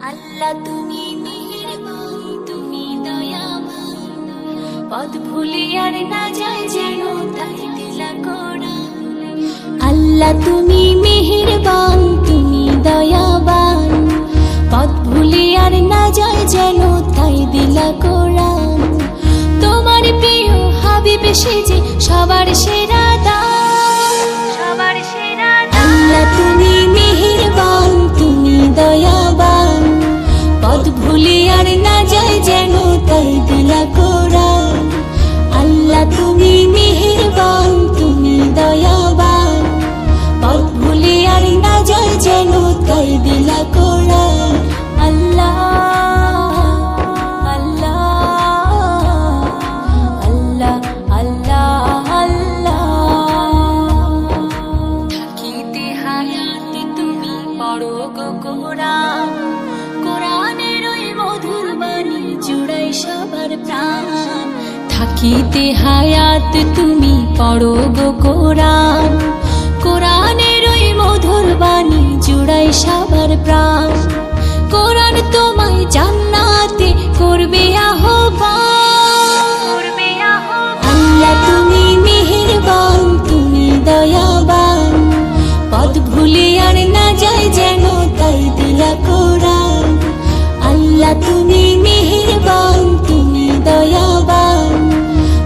আল্লাহ তুমি মেহেরবান, তুমি দয়াবান, পথ ভুলে আর না যায় যেন তাই দিলা কোরআন। আল্লাহ তুমি মেহেরবান, তুমি দয়াবান, পথ ভুলে আর না যায় যেন তাই দিলা কোরআন। তোমার প্রিয় হাবিব সেজে সবার সেরা দান, সবার সেরা দান। আল্লাহ তুমি মেহেরবান, তুমি দয়াবান, পথ ভুলে আর না যায় যেন তাই দিলা কোরআন। আল্লাহ তুমি মেহেরবান, তুমি দয়াবান, পথ ভুলে আর না যায় যেন তাই দিলা কোরআন। আল্লাহ আল্লাহ আল্লাহ আল্লাহ। থাকিতে হায়াতে তুমি পড়ো গো কোরআন, কোরআনের ওই মধুর বাণী জুড়াই সবার প্রাণ। থাকিতে হায়াত তুমি পড়ো গো কোরআন, কোরআনের ওই মধুর বাণী জুড়াই সবার প্রাণ। কোরআন তোমায় জান্নাতে করবে আহ্বান, করবে আহ্বান। আল্লাহ তুমি মেহেরবান, তুমি দয়াবান, পথ ভুলে আর না যায় যেন তাই দিলা কোরআন। আল্লাহ তুমি মেহেরবান, তুমি দয়াবান,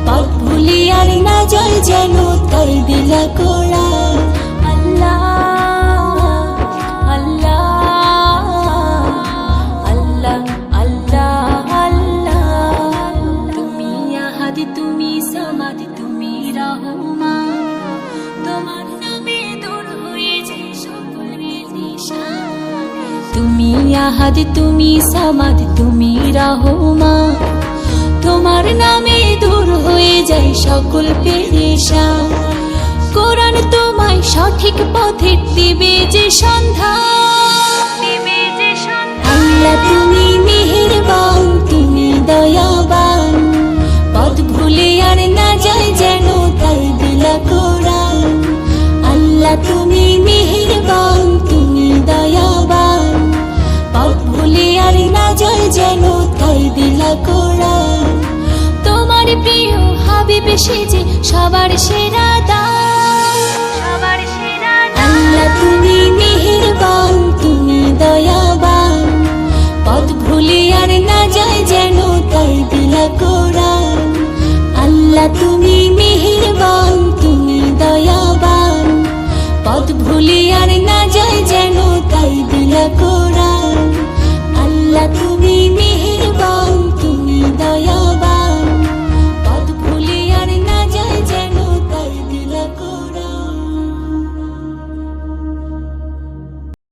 পথ ভুলে আর না যায় যেন তাই দিলা কোরআন। আল্লাহ আল্লাহ আল্লাহ আল্লাহ আল্লাহ। তুমি আহাদ, তুমি সামাদ, তুমি রহমান, তোমার নামে দূর হয়ে যায় সকল নিশান। তুমি আহাদ, তুমি সামাদ, তুমি রহমান, তোমার নামে দূর হয়ে যায় সকল পেরেশান। কোরআন তোমায় সঠিক পথে দিবে যে সন্ধান, দিবে যে সন্ধান। আল্লাহ তুমি মেহেরবান, তুমি দয়াবান, পথ ভুলে আর না যায় যেন তাই দিলা কোরআন। আল্লাহ তুমি মেহেরবান, তুমি দয়াবান, পথ ভুলে আর না যায় যেন তাই দিলা কোরআন। তোমার প্রিয় হাবিব সেজে সবার সেরা দান।